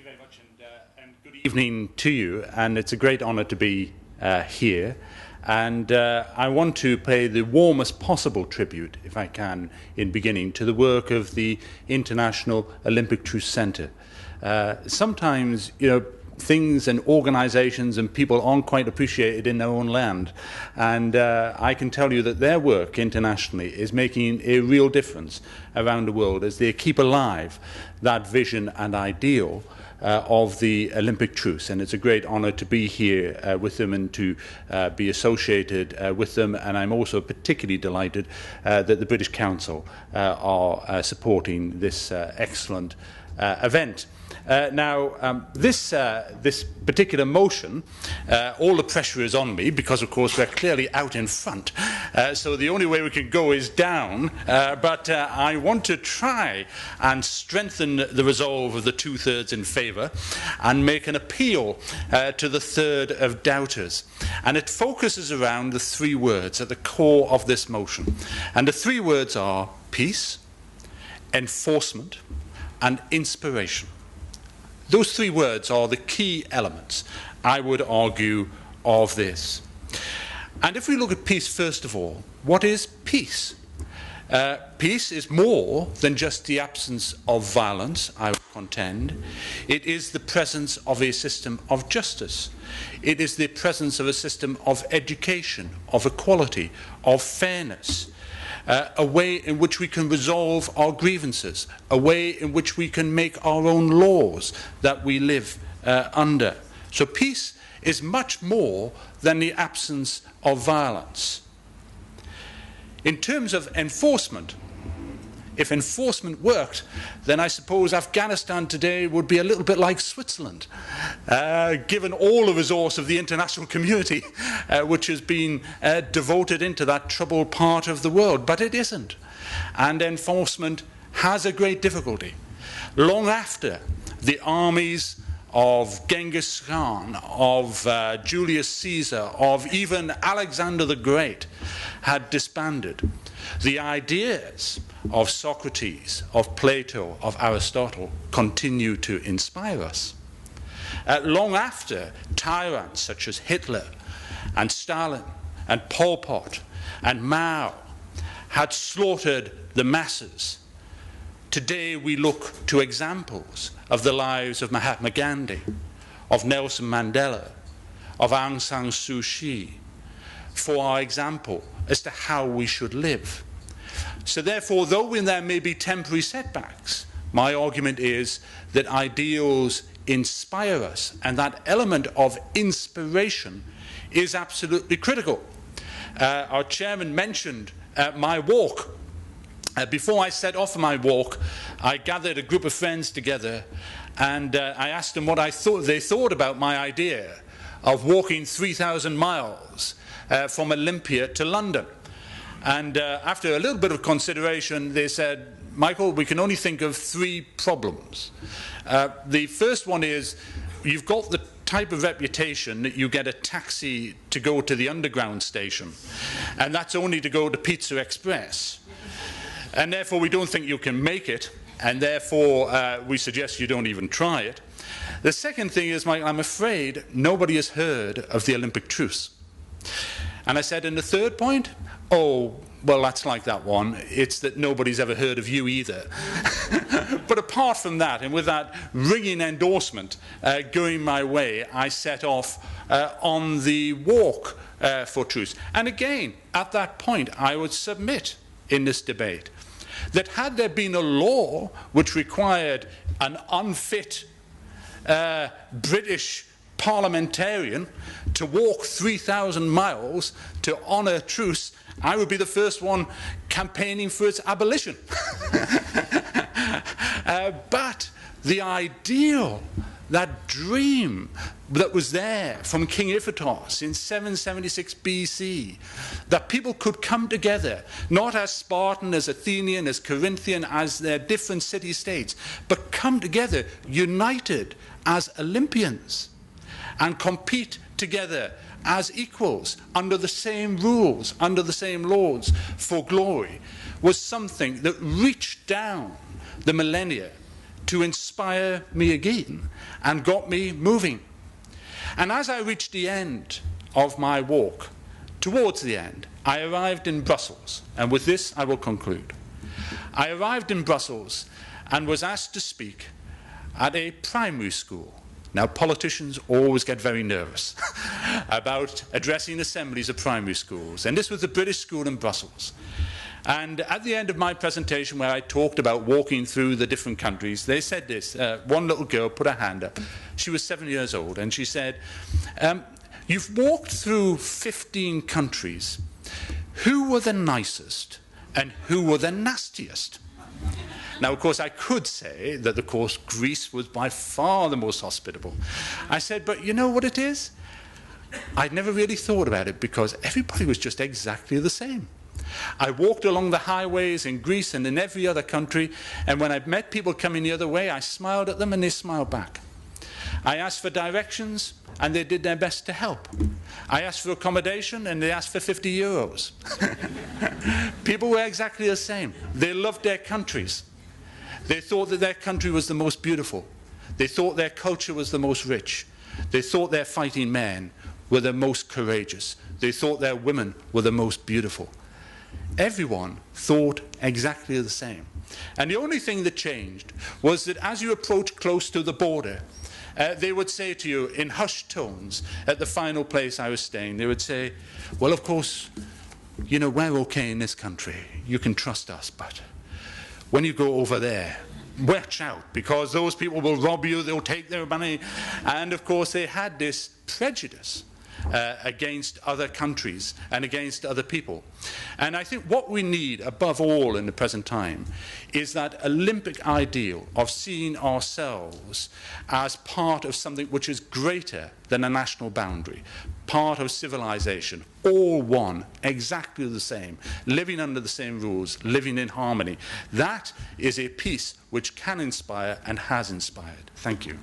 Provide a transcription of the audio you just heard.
very much, and good evening to you. And it's a great honour to be here. And I want to pay the warmest possible tribute, if I can, in beginning, to the work of the International Olympic Truce Centre. Sometimes, things and organisations and people aren't quite appreciated in their own land. And I can tell you that their work internationally is making a real difference around the world as they keep alive that vision and ideal of the Olympic truce. And it's a great honour to be here with them and to be associated with them. And I'm also particularly delighted that the British Council are supporting this excellent event. This particular motion, all the pressure is on me because, of course, we're clearly out in front. So the only way we can go is down. But I want to try and strengthen the resolve of the two-thirds in favour and make an appeal to the third of doubters. And it focuses around the three words at the core of this motion. And the three words are peace, enforcement, and inspiration. Those three words are the key elements, I would argue, of this. And if we look at peace, first of all, what is peace? Peace is more than just the absence of violence, I would contend. It is the presence of a system of justice. It is the presence of a system of education, of equality, of fairness. A way in which we can resolve our grievances, a way in which we can make our own laws that we live under. So peace is much more than the absence of violence. In terms of enforcement, if enforcement worked, then I suppose Afghanistan today would be a little bit like Switzerland, given all the resource of the international community, which has been devoted into that troubled part of the world. But it isn't. And enforcement has a great difficulty. Long after the armies of Genghis Khan, of Julius Caesar, of even Alexander the Great had disbanded, the ideas of Socrates, of Plato, of Aristotle continue to inspire us. Long after tyrants such as Hitler and Stalin and Pol Pot and Mao had slaughtered the masses, today we look to examples of the lives of Mahatma Gandhi, of Nelson Mandela, of Aung San Suu Kyi, for our example as to how we should live. So therefore, though there may be temporary setbacks, my argument is that ideals inspire us, and that element of inspiration is absolutely critical. Our chairman mentioned my walk. Before I set off on my walk, I gathered a group of friends together and I asked them what they thought about my idea of walking 3,000 miles from Olympia to London. And after a little bit of consideration, they said, Michael, we can only think of three problems. The first one is you've got the type of reputation that you get a taxi to go to the underground station, and that's only to go to Pizza Express. And therefore, we don't think you can make it, and therefore, we suggest you don't even try it. The second thing is, Michael, I'm afraid nobody has heard of the Olympic truce. And I said, and the third point? Oh, well, that's like that one. It's that nobody's ever heard of you either. But apart from that, and with that ringing endorsement going my way, I set off on the walk for truce. And again, at that point, I would submit in this debate that had there been a law which required an unfit British parliamentarian to walk 3,000 miles to honour truce, I would be the first one campaigning for its abolition. But the ideal, that dream that was there from King Iphigenia in 776 BC, that people could come together, not as Spartan, as Athenian, as Corinthian, as their different city-states, but come together united as Olympians and compete together as equals under the same rules, under the same laws for glory, was something that reached down the millennia to inspire me again and got me moving. And as I reached the end of my walk, towards the end, I arrived in Brussels. And with this, I will conclude. I arrived in Brussels and was asked to speak at a primary school. Now, politicians always get very nervous about addressing assemblies of primary schools. And this was the British school in Brussels. And at the end of my presentation, where I talked about walking through the different countries, they said this. One little girl put her hand up. She was 7 years old, and she said, "You've walked through 15 countries. Who were the nicest and who were the nastiest?" Now, of course, I could say that, of course, Greece was by far the most hospitable. I said, but you know what it is? I'd never really thought about it because everybody was just exactly the same. I walked along the highways in Greece and in every other country, and when I met people coming the other way, I smiled at them and they smiled back. I asked for directions, and they did their best to help. I asked for accommodation, and they asked for 50 euros. People were exactly the same. They loved their countries. They thought that their country was the most beautiful. They thought their culture was the most rich. They thought their fighting men were the most courageous. They thought their women were the most beautiful. Everyone thought exactly the same. And the only thing that changed was that as you approached close to the border, they would say to you in hushed tones at the final place I was staying, they would say, well, of course, you know, we're okay in this country. You can trust us, but when you go over there, watch out, because those people will rob you, they'll take their money. And of course, they had this prejudice against other countries and against other people. And I think what we need above all in the present time is that Olympic ideal of seeing ourselves as part of something which is greater than a national boundary, part of civilization, all one, exactly the same, living under the same rules, living in harmony. That is a peace which can inspire and has inspired. Thank you.